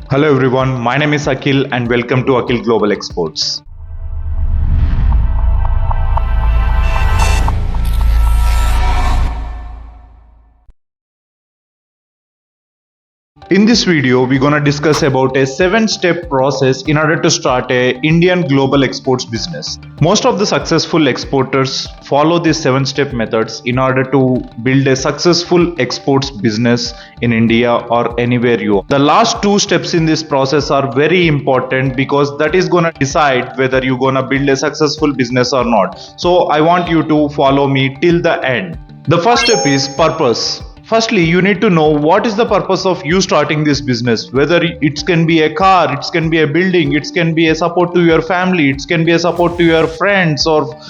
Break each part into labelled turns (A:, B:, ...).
A: Hello everyone, my name is Akhil and welcome to Akhil Global Exports. In this video, we're gonna discuss about a 7-step process in order to start a Indian global exports business. Most of the successful exporters follow these 7-step methods in order to build a successful exports business in India or anywhere you are. The last 2 steps in this process are very important because that is gonna decide whether you're gonna build a successful business or not. So I want you to follow me till the end. The first step is purpose. Firstly, you need to know what is the purpose of you starting this business. Whether it can be a car, it can be a building, it can be a support to your family, it can be a support to your friends or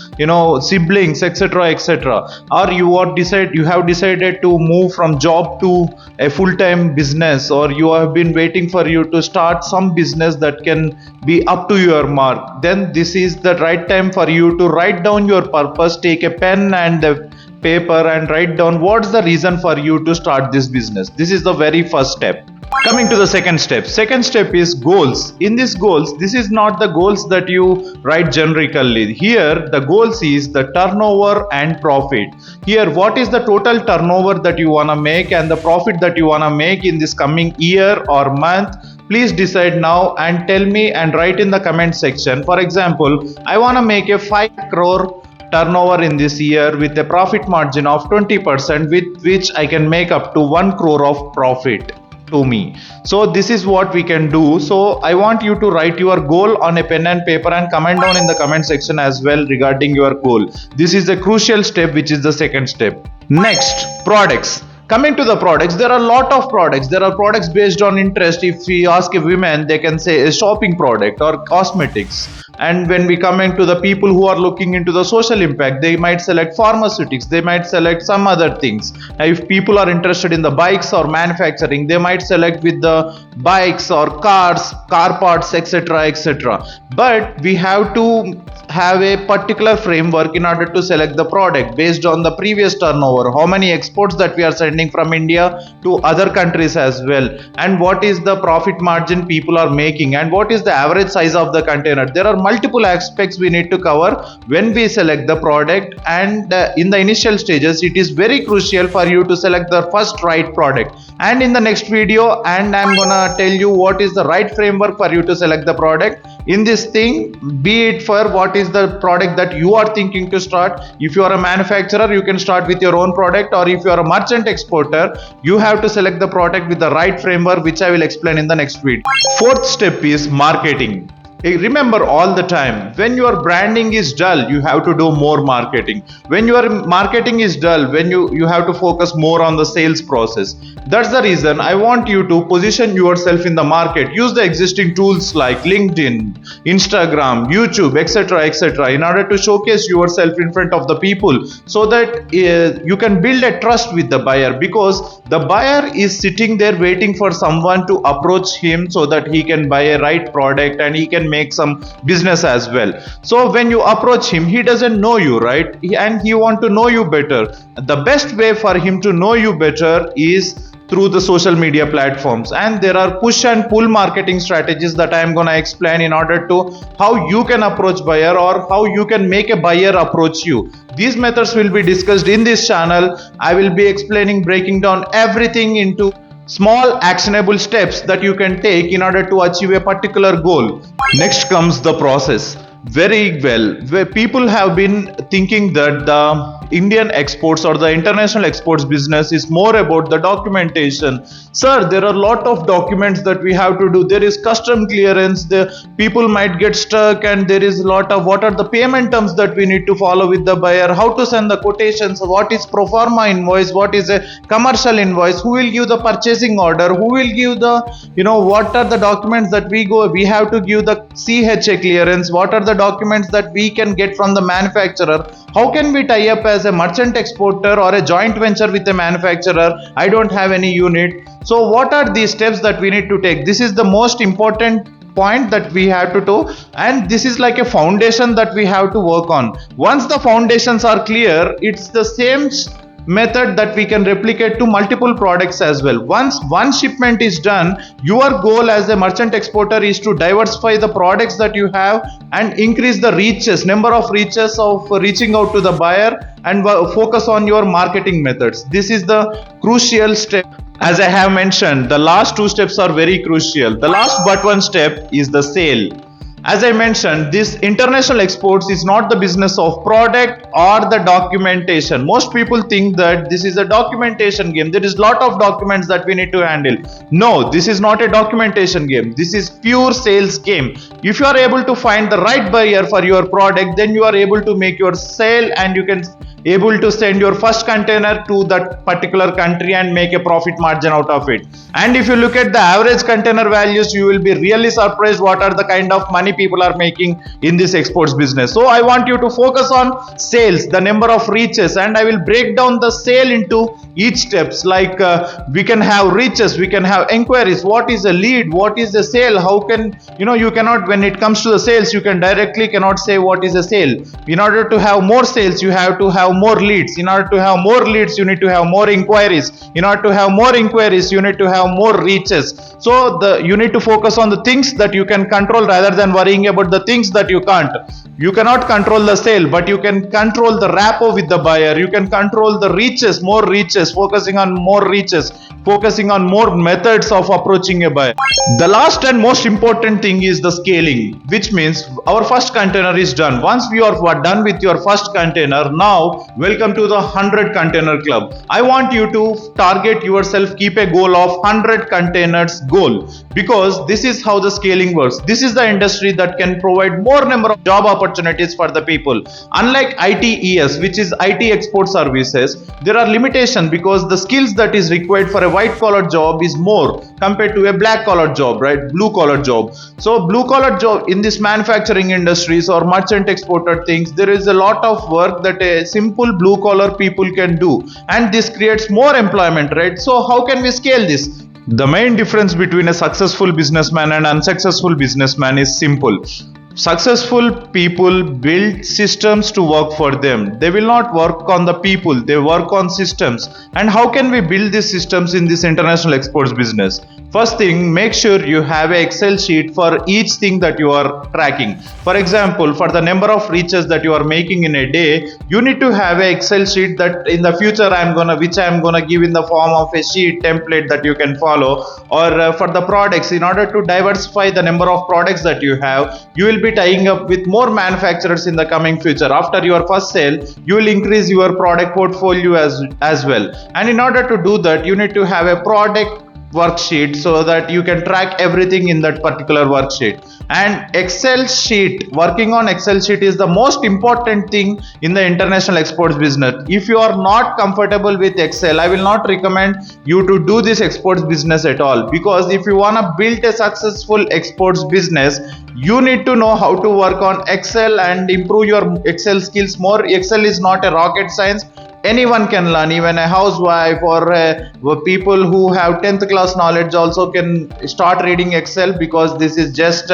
A: siblings, etc., etc. Or you have decided to move from job to a full-time business, or you have been waiting for you to start some business that can be up to your mark. Then this is the right time for you to write down your purpose. Take a pen and a paper and write down what's the reason for you to start this business. This is the very first step. Coming to the second step is goals. In these goals, this is not the goals that you write generically. Here the goals is the turnover and profit. Here, what is the total turnover that you want to make and the profit that you want to make in this coming year or month? Please decide now and tell me and write in the comment section. For example, I want to make a 5 crore turnover in this year with a profit margin of 20%, with which I can make up to 1 crore of profit to me. So this is what we can do. So I want you to write your goal on a pen and paper and comment down in the comment section as well regarding your goal. This is a crucial step, which is the second step. Next, products. Coming to the products, there are a lot of products. There are products based on interest. If we ask a woman, they can say a shopping product or cosmetics. And when we come into the people who are looking into the social impact, they might select pharmaceutics, they might select some other things. If people are interested in the bikes or manufacturing, they might select with the bikes or cars, car parts, etc., etc. But we have to have a particular framework in order to select the product based on the previous turnover, how many exports that we are sending from India to other countries as well, and what is the profit margin people are making, and what is the average size of the container. There are multiple aspects we need to cover when we select the product, and in the initial stages it is very crucial for you to select the first right product. And in the next video, and I'm gonna tell you what is the right framework for you to select the product in this thing, be it for what is the product that you are thinking to start. If you are a manufacturer, you can start with your own product, or if you are a merchant exporter, you have to select the product with the right framework, which I will explain in the next video. Fourth step is marketing. Remember all the time, when your branding is dull, you have to do more marketing. When your marketing is dull, when you have to focus more on the sales process. That's the reason I want you to position yourself in the market. Use the existing tools like LinkedIn, Instagram, YouTube, etc., etc. in order to showcase yourself in front of the people, so that you can build a trust with the buyer, because the buyer is sitting there waiting for someone to approach him so that he can buy a right product and he can make some business as well. So when you approach him, he doesn't know you, right? And he want to know you better. The best way for him to know you better is through the social media platforms, and there are push and pull marketing strategies that I am going to explain in order to how you can approach buyer or how you can make a buyer approach you. These methods will be discussed in this channel. I will be explaining, breaking down everything into small actionable steps that you can take in order to achieve a particular goal. Next comes the process. Very well, where people have been thinking that the Indian exports or the international exports business is more about the documentation. Sir, there are a lot of documents that we have to do. There is custom clearance, the people might get stuck, and there is a lot of what are the payment terms that we need to follow with the buyer, how to send the quotations, what is pro forma invoice, what is a commercial invoice, who will give the purchasing order, who will give the what are the documents that we have to give the CHA clearance, what are the documents that we can get from the manufacturer, how can we tie up as a merchant exporter or a joint venture with a manufacturer. I don't have any unit. So what are these steps that we need to take? This is the most important point that we have to do, and this is like a foundation that we have to work on. Once the foundations are clear, it's the same method that we can replicate to multiple products as well. Once one shipment is done, your goal as a merchant exporter is to diversify the products that you have and increase the number of reaches of reaching out to the buyer, and focus on your marketing methods. This is the crucial step. As I have mentioned, the last two steps are very crucial. The last but one step is the sale. As I mentioned, this international exports is not the business of product or the documentation. Most people think that this is a documentation game. There is a lot of documents that we need to handle. No, this is not a documentation game. This is pure sales game. If you are able to find the right buyer for your product, then you are able to make your sale, and you can able to send your first container to that particular country and make a profit margin out of it. And if you look at the average container values, you will be really surprised what are the kind of money people are making in this exports business. So I want you to focus on sales, the number of reaches, and I will break down the sale into each steps. Like we can have reaches, we can have inquiries. What is a lead? What is a sale? How can you cannot, when it comes to the sales, you can directly cannot say what is a sale. In order to have more sales, you have to have more leads. In order to have more leads, you need to have more inquiries. In order to have more inquiries, you need to have more reaches. So you need to focus on the things that you can control rather than worrying about the things that you can't. You cannot control the sale, but you can control the rapport with the buyer. You can control the reaches, more reaches, focusing on more reaches, focusing on more methods of approaching a buyer. The last and most important thing is the scaling, which means our first container is done. Once we are done with your first container, now welcome to the 100 container club. I want you to target yourself, keep a goal of 100 containers goal, because this is how the scaling works. This is the industry that can provide more number of job opportunities for the people. Unlike ITES, which is IT export services, there are limitations because the skills that is required for a white collar job is more compared to a black collar job, right? Blue collar job. So blue collar job in this manufacturing industries or merchant exporter things, there is a lot of work that a simple blue collar people can do, and this creates more employment, right? So how can we scale this? The main difference between a successful businessman and unsuccessful businessman is simple. Successful people build systems to work for them. They will not work on the people, they work on systems. And how can we build these systems in this international exports business? First thing, make sure you have an Excel sheet for each thing that you are tracking. For example, for the number of reaches that you are making in a day, you need to have an Excel sheet that in the future which I'm gonna give in the form of a sheet template that you can follow. Or for the products, in order to diversify the number of products that you have, you will be tying up with more manufacturers in the coming future. After your first sale, you will increase your product portfolio as well. And in order to do that, you need to have a product worksheet so that you can track everything in that particular worksheet. And Excel sheet, working on Excel sheet is the most important thing in the international exports business. If you are not comfortable with Excel, I will not recommend you to do this exports business at all, because if you want to build a successful exports business, you need to know how to work on Excel and improve your Excel skills more. Excel is not a rocket science. Anyone can learn, even a housewife or people who have 10th class knowledge also can start reading Excel, because this is just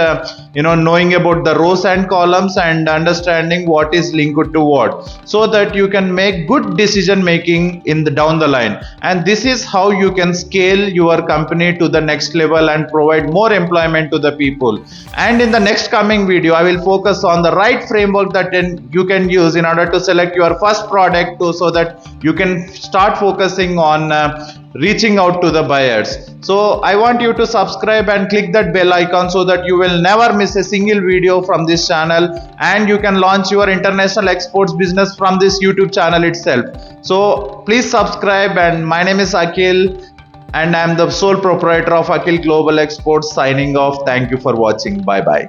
A: knowing about the rows and columns and understanding what is linked to what, so that you can make good decision making down the line. And this is how you can scale your company to the next level and provide more employment to the people. And in the next coming video, I will focus on the right framework that you can use in order to select your first product so that you can start focusing on reaching out to the buyers. So I want you to subscribe and click that bell icon so that you will never miss a single video from this channel, and you can launch your international exports business from this YouTube channel itself. So please subscribe. And my name is Akhil, and I am the sole proprietor of Akhil Global Exports, signing off. Thank you for watching. Bye bye.